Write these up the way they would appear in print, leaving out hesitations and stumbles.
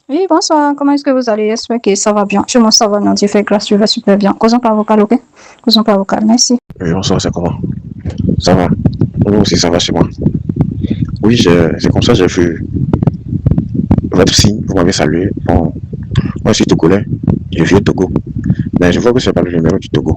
Oui, bonsoir. Comment est-ce que vous allez? J'espère que ça va bien. Chez moi, ça va, non, Dieu fait grâce, je vais super bien. Causons par vocal, ok? Causons par vocal, merci. Oui, bonsoir, c'est comment? Ça va? Moi aussi, ça va chez moi. Oui, c'est comme ça, j'ai vu votre signe, vous m'avez salué. Bon, moi, je suis togolais, je vis au Togo. Mais je vois que c'est pas le numéro du Togo.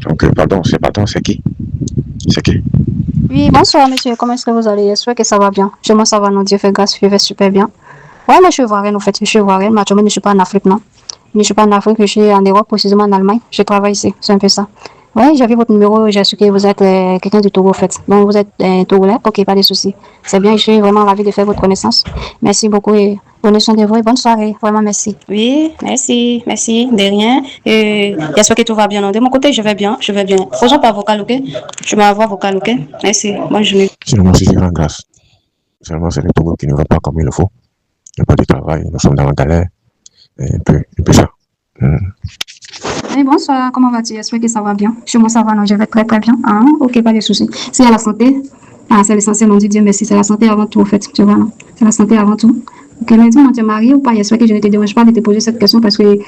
Donc, pardon, c'est qui? C'est qui? Oui, bonsoir, monsieur. Comment est-ce que vous allez? J'espère que ça va bien. Chez moi, ça va, non, Dieu fait grâce, je vais super bien. Ouais, moi, je suis ivoirienne, en fait. Je suis ivoirienne, mais actuellement, je ne suis pas en Afrique, non. Je ne suis pas en Afrique, je suis en Europe, précisément en Allemagne. Je travaille ici, c'est un peu ça. Oui, j'ai vu votre numéro, j'ai su que vous êtes quelqu'un du Togo, en fait. Donc, vous êtes Togolais? Ok, pas de souci. C'est bien, je suis vraiment ravie de faire votre connaissance. Merci beaucoup et prenez soin de vous et bonne soirée. Vraiment, merci. Oui, merci, merci, de rien. J'espère que tout va bien. De mon côté, je vais bien, je vais bien. Faisons par vocal, ok? Je vais avoir vocal, ok? Merci, bonne journée. Sinon, moi aussi, c'est grande grâce. Seulement, c'est le Togo qui ne va pas comme il le faut. Il n'y a pas de travail, nous sommes dans la galère. Et puis ça. Oui, bonsoir, comment vas-tu? J'espère que ça va bien. Chez moi, ça va, non, je vais très très bien. Ah, ok, pas de soucis. C'est à la santé. Ah, c'est l'essentiel, on dit Dieu merci. C'est la santé avant tout, en fait. Tu vois, non? C'est la santé avant tout. Ok, mais dis-moi, tu es marié ou pas? J'espère que je ne te dérange pas de te poser cette question parce que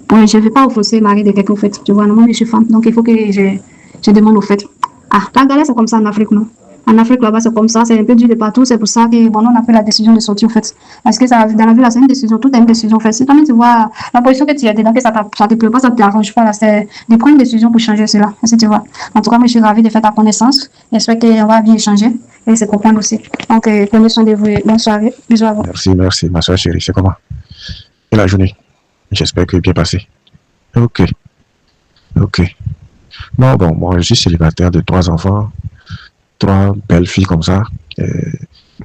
bon, je ne vais pas offenser le mari de quelqu'un, en fait. Tu vois, non, moi, je suis femme, donc il faut que je demande, au fait. Ah, la galère, c'est comme ça en Afrique, non? En Afrique, là-bas, c'est comme ça, c'est un peu dur de partout. C'est pour ça que, bon, on a pris la décision de sortir, en fait. Parce que ça, dans la vie, là, c'est une décision, tout est une décision, en fait. Si toi-même, tu vois la position que tu es dedans, que ça te plaît pas, ça te t'arrange pas, là, c'est de prendre une décision pour changer cela. Est-ce que tu vois? En tout cas, moi, je suis ravie de faire ta connaissance. J'espère qu'on va bien échanger et se comprendre aussi. Donc, prenez soin de vous et bonne soirée. Bisous à vous. Merci, ma soeur chérie, c'est comment? Et la journée? J'espère que bien passé. Ok. Bon, moi, je suis célibataire de 3 enfants, 3 belles filles comme ça.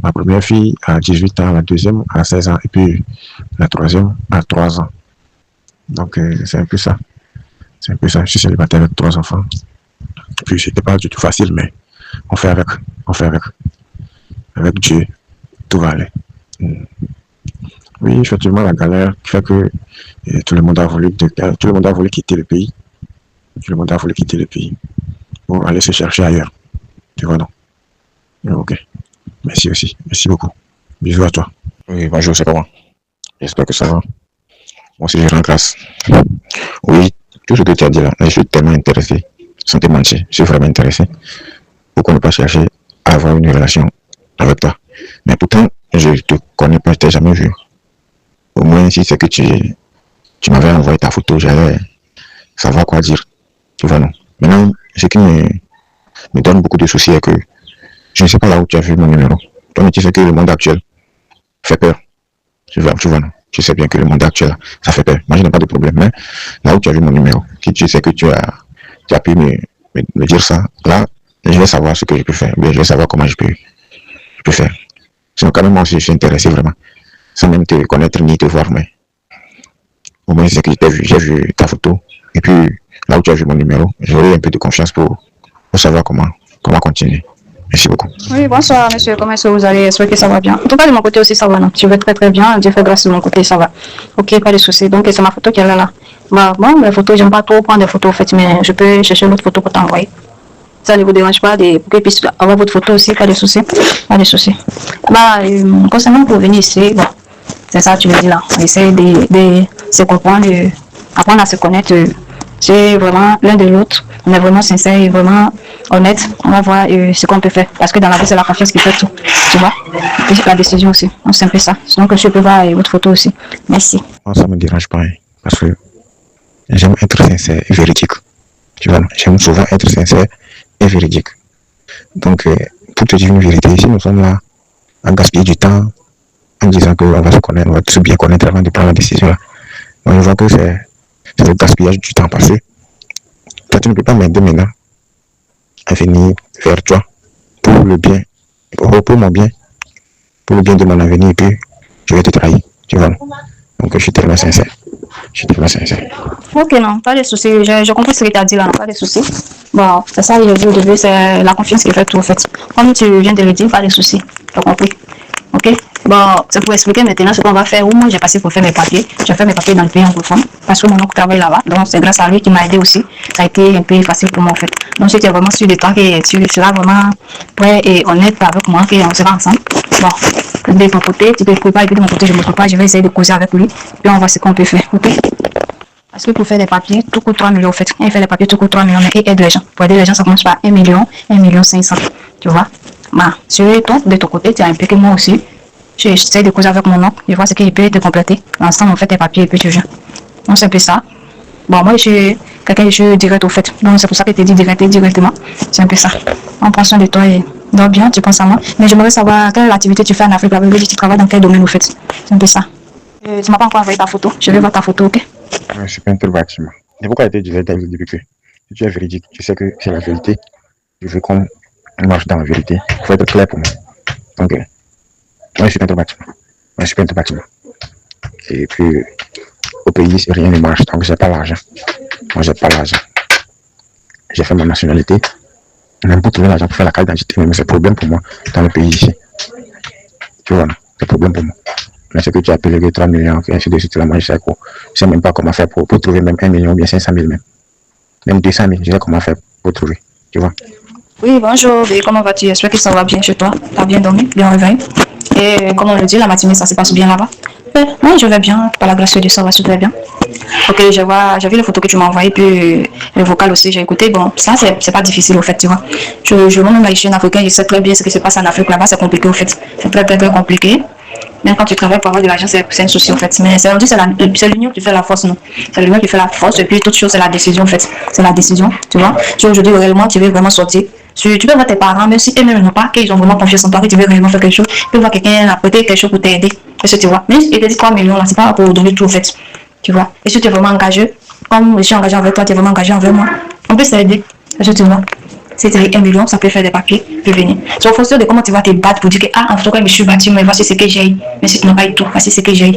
Ma première fille a 18 ans, la deuxième a 16 ans, et puis la troisième a 3 ans. Donc, c'est un peu ça. Je suis célibataire avec 3 enfants. Et puis, c'était pas du tout facile, mais on fait avec. Avec Dieu, tout va aller. Oui, effectivement, la galère qui fait que tout le monde a voulu quitter le pays. Tout le monde a voulu quitter le pays pour aller se chercher ailleurs. Tu vois, non? Ok. Merci aussi. Merci beaucoup. Bisous à toi. Oui, bonjour, c'est comment? J'espère que ça va. Moi aussi, je rends grâce. Oui, tout ce que tu as dit là, je suis tellement intéressé. Sans te mentir, je suis vraiment intéressé. Pourquoi ne pas chercher à avoir une relation avec toi? Mais pourtant, je te connais pas, je t'ai jamais vu. Au moins, si c'est que tu m'avais envoyé ta photo, j'allais savoir quoi dire. Tu vois, non? Maintenant, ce qui me donne beaucoup de soucis est que je ne sais pas là où tu as vu mon numéro. Toi, tu sais que le monde actuel fait peur. Tu vois, non? Tu sais bien que le monde actuel, ça fait peur. Moi, je n'ai pas de problème. Mais là où tu as vu mon numéro, si tu sais que tu as pu me dire ça, là, je vais savoir ce que je peux faire. Bien, je vais savoir comment je peux faire. Sinon, quand même, moi aussi, je suis intéressé vraiment. Sans même te connaître ni te voir, mais au moins, c'est que j'ai vu ta photo. Et puis, là où tu as vu mon numéro, j'aurai un peu de confiance pour savoir comment continuer. Merci beaucoup. Oui, bonsoir, monsieur. Comment est-ce que vous allez? J'espère que ça va bien. En tout cas, de mon côté aussi, ça va, non? Je vais très, très bien. Dieu fait grâce de mon côté, ça va. Ok, pas de soucis. Donc, c'est ma photo qui est là. Bah, bon, les photos, j'aime pas trop prendre des photos, en fait, mais je peux chercher une autre photo pour t'envoyer. Ça ne vous dérange pas pour que je puisse avoir votre photo aussi, pas de soucis. Pas de soucis. Bah, concernant pour venir ici, bon, c'est ça, tu me dis là. On essaie de se comprendre, apprendre à se connaître. C'est vraiment l'un de l'autre. On est vraiment sincère et vraiment honnête. On va voir ce qu'on peut faire. Parce que dans la vie, c'est la confiance qui fait tout. Tu vois? Et c'est la décision aussi. Donc, c'est un peu ça. Donc, je peux voir votre photo aussi. Merci. Moi, ça ne me dérange pas. Parce que j'aime être sincère et véridique. Tu vois, j'aime souvent être sincère et véridique. Donc, pour te dire une vérité, si nous sommes là à gaspiller du temps en disant qu'on va se connaître, on va se bien connaître avant de prendre la décision, moi, je vois que c'est le gaspillage du temps passé. Toi, tu ne peux pas m'aider maintenant à venir vers toi pour le bien, pour mon bien, pour le bien de mon avenir, et puis je vais te trahir. Tu vois. Donc, je suis tellement sincère. Ok, non, pas de soucis. Je comprends ce que tu as dit là, non, pas de soucis. Bon, c'est ça, j'ai vu au début, c'est la confiance qui fait tout, en fait. Comme tu viens de le dire, pas de soucis. Tu as compris. Ok? Bon, c'est pour expliquer maintenant ce qu'on va faire. Où moi, j'ai passé pour faire mes papiers. J'ai fait mes papiers dans le pays anglophone parce que mon oncle travaille là-bas. Donc, c'est grâce à lui qui m'a aidé aussi. Ça a été un peu facile pour moi, en fait. Donc, j'étais vraiment sûr de toi que tu seras vraiment prêt et honnête avec moi, qu'on sera ensemble. Bon, De ton côté, tu te prépares et puis de mon côté, je me prépare. Je vais essayer de causer avec lui. Puis on voit ce qu'on peut faire. Ok? Parce que pour faire des papiers, tout coûte 3 millions en fait. Il fait les papiers, tout coûte 3 millions, mais il aide les gens. Pour aider les gens, ça commence par 1 million, 1 million 500. Tu vois? Bah, de ton côté, tu as impliqué moi aussi. J'essaie de causer avec mon oncle. Je vois ce qu'il peut te compléter. Ensemble, on fait tes papiers et puis tu viens. Donc, c'est un peu ça. Bon, moi, je suis quelqu'un de je direct au fait. Donc, c'est pour ça que je te dis directement. C'est un peu ça. On prend soin de toi et dors bien, tu penses à moi. Mais j'aimerais savoir quelle activité tu fais en Afrique. Tu travailles dans quel domaine au fait? C'est un peu ça. Tu m'as pas encore envoyé ta photo. Je vais voir ta photo, ok? Je suis peintre bâtiment. Et pourquoi tu dit depuis que si tu es véridique, tu sais que c'est la vérité. Je veux qu'on marche dans la vérité. Il faut être clair pour moi. Donc, moi, je suis peintre bâtiment. Moi, je suis peintre bâtiment. Et puis, au pays, rien ne marche. Donc, j'ai pas l'argent. Moi, j'ai pas l'argent. J'ai fait ma nationalité. Même pour trouver l'argent pour faire la carte d'identité, mais c'est problème pour moi dans le pays ici. Tu vois, c'est problème pour moi. Mais ce que tu as appelé les 3 millions, et ainsi de suite, là, moi, je sais même pas comment faire pour trouver même 1 million ou bien 500 000 même. Même 200 000, je sais comment faire pour trouver. Tu vois. Oui, bonjour. Et comment vas-tu? J'espère que ça va bien chez toi. Tu as bien dormi, bien réveillé. Et comme on le dit, la matinée, ça se passe bien là-bas. Moi, je vais bien. Par la grâce de Dieu, ça va super bien. Ok, j'ai vu les photos que tu m'as envoyées, puis le vocal aussi, j'ai écouté. Bon, ça, c'est pas difficile au fait, tu vois. Je vois même là, je suis un Africain, je sais très bien ce qui se passe en Afrique là-bas, c'est compliqué au fait. C'est très, très, très compliqué. Même quand tu travailles pour avoir de l'argent, c'est un souci en fait. Mais c'est l'union qui fait la force, non? C'est l'union qui fait la force, et puis toute chose, c'est la décision en fait. C'est la décision, tu vois. Si aujourd'hui, réellement, tu veux vraiment sortir, tu peux voir tes parents, même si eux-mêmes n'ont pas, qu'ils ont vraiment confiance en toi, que tu veux réellement faire quelque chose, tu peux voir quelqu'un apporter quelque chose pour t'aider. Est-ce que tu vois? Mais il te dit 3 millions là, c'est pas pour donner tout en fait. Tu vois? Et si tu es vraiment engagé, comme je suis engagé avec toi, tu es vraiment engagé avec moi, on peut s'aider. Est-ce que tu vois? Si tu as 1 million, ça peut faire des papiers, peut venir. C'est en fonction de comment tu vas te battre pour dire que, en tout cas, je suis battu, mais voici ce que j'ai. Mais si tu n'as pas eu tout, voici ce que j'ai.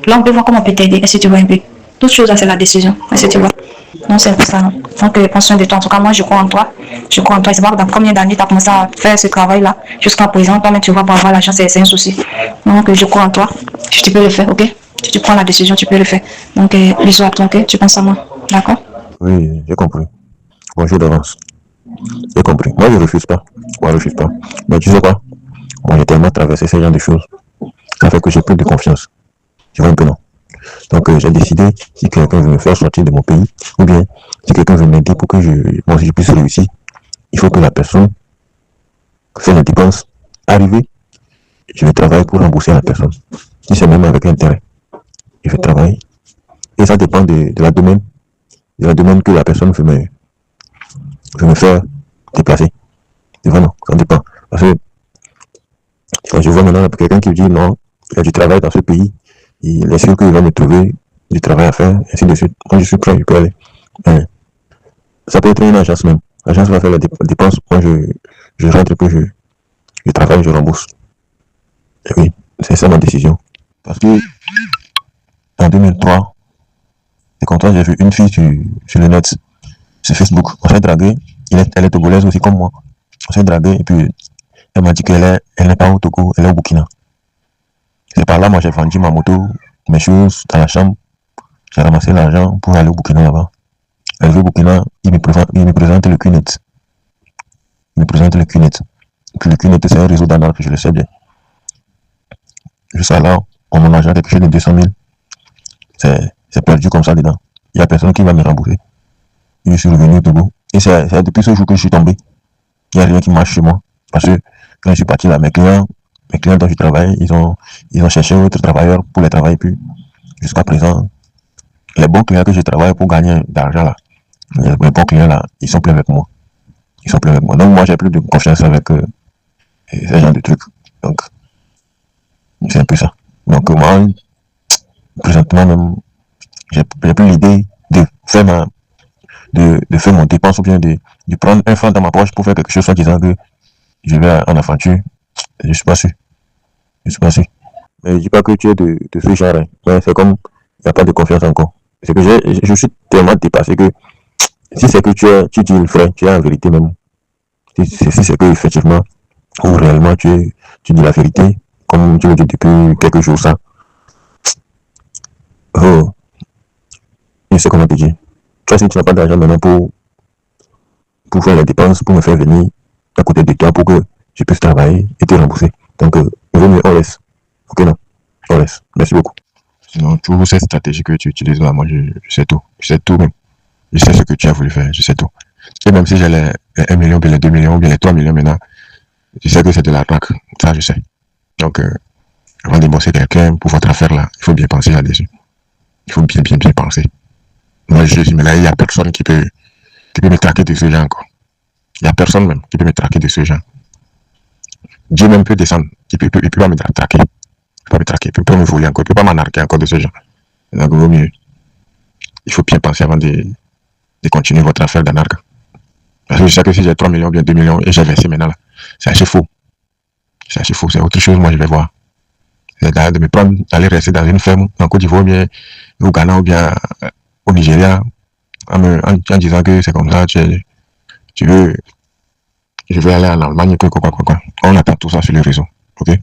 Là, on peut voir comment on peut t'aider. Est-ce que tu vois un peu? Toute chose, c'est la décision. Est-ce que tu vois? Non, c'est un peu ça, non? Donc, prends soin de toi. En tout cas, moi, je crois en toi. Je crois en toi. C'est pas dans combien d'années tu as commencé à faire ce travail-là jusqu'à présent. Toi-même, tu vois, pour avoir l'argent, c'est un souci. Donc, je crois en toi. Tu peux le faire, ok? Si tu prends la décision, tu peux le faire. Donc, bisous à toi, ok? Tu penses à moi. D'accord? Oui, j'ai compris. Bonjour d'avance. J'ai compris. Moi, je refuse pas. Moi, je refuse pas. Mais tu sais quoi? Moi, j'ai tellement traversé ce genre de choses. Ça fait que j'ai plus de confiance. Tu vois un peu, non? Donc, j'ai décidé, si quelqu'un veut me faire sortir de mon pays, ou bien si quelqu'un veut m'aider pour que je puisse réussir, il faut que la personne fasse les dépenses. Arriver, je vais travailler pour rembourser la personne. Si c'est même avec intérêt, je vais travailler. Et ça dépend de la demande que la personne veut me faire déplacer. C'est vraiment, ça dépend. Parce que quand je vois maintenant quelqu'un qui dit non, il y a du travail dans ce pays, il est sûr qu'il va me trouver du travail à faire, ainsi de suite. Moi, je suis prêt, je peux aller. Mais ça peut être une agence même. L'agence va faire la dépense. Moi, je rentre, puis je travaille, je rembourse. Et oui, c'est ça ma décision. Parce que en 2003, c'est comme toi, j'ai vu une fille sur le net, sur Facebook. On s'est dragué. Elle est togolaise aussi comme moi. On s'est dragué et puis elle m'a dit qu'elle n'est pas au Togo, elle est au Burkina. C'est par là, moi, j'ai vendu ma moto, mes choses dans la chambre. J'ai ramassé l'argent pour aller au Burkina là-bas. Elle au Burkina, il me présente le QNet. Il me présente le QNet. Puis le QNet, c'est un réseau d'anal que je le sais bien. Jusqu'à là, on mon argent, quelque chose de 200 000. C'est perdu comme ça dedans. Il n'y a personne qui va me rembourser. Je suis revenu au Togo. Et c'est depuis ce jour que je suis tombé. Il n'y a rien qui marche chez moi. Parce que quand je suis parti là, mes clients dont je travaille, ils ont cherché d'autres travailleurs pour les travailler. Puis jusqu'à présent, les bons clients que je travaille pour gagner d'argent là, les bons clients là, ils sont plus avec moi. Ils sont plus avec moi. Donc moi, j'ai plus de confiance avec ce genre de trucs. Donc, c'est un peu ça. Donc moi, présentement même, j'ai plus l'idée de faire de faire mon dépense ou bien de prendre un franc dans ma poche pour faire quelque chose en disant que je vais en aventure. Je suis pas sûr. Je suis pas sûr. Mais je dis pas que tu es de ce genre. Hein. Mais c'est comme, il n'y a pas de confiance encore. C'est que je suis tellement dépassé que si c'est que tu dis le vrai, tu es en vérité même. Si c'est que effectivement, ou réellement tu dis la vérité, comme tu le dis depuis quelques jours ça. Oh, je sais comment te dire. Tu vois, si tu n'as pas d'argent maintenant pour faire les dépenses, pour me faire venir à côté de toi, pour que je puisse travailler et te rembourser. Donc, il vaut mieux on laisse. Ok, non. On laisse. Merci beaucoup. Sinon, toutes ces stratégies que tu utilises là, moi, je sais tout. Je sais tout même. Je sais ce que tu as voulu faire. Je sais tout. Et même si j'ai les 1 million, bien les 2 millions, bien les 3 millions maintenant, je sais que c'est de l'arnaque. Ça, je sais. Donc, avant de bosser quelqu'un pour votre affaire là, il faut bien penser là-dessus. Il faut bien penser. Moi, je dis, mais là, il n'y a personne qui peut me traquer de ce genre encore. Il n'y a personne même qui peut me traquer de ce genre. Dieu même peut descendre. Il peut pas me traquer. Il peut pas me traquer. Il peut pas me voler encore. Il peut pas m'anarquer encore de ce genre. Donc, il vaut mieux. Il faut bien penser avant de continuer votre affaire d'anarque. Parce que je sais que si j'ai 3 millions, bien 2 millions, et j'ai versé maintenant là, c'est assez faux. C'est assez faux. C'est autre chose, moi, je vais voir. C'est de me prendre, d'aller rester dans une ferme en Côte d'Ivoire, ou bien au Ghana, ou bien au Nigeria, en disant que c'est comme ça, tu veux, je vais aller en Allemagne, quoi. On attend tout ça sur les réseaux. Ok?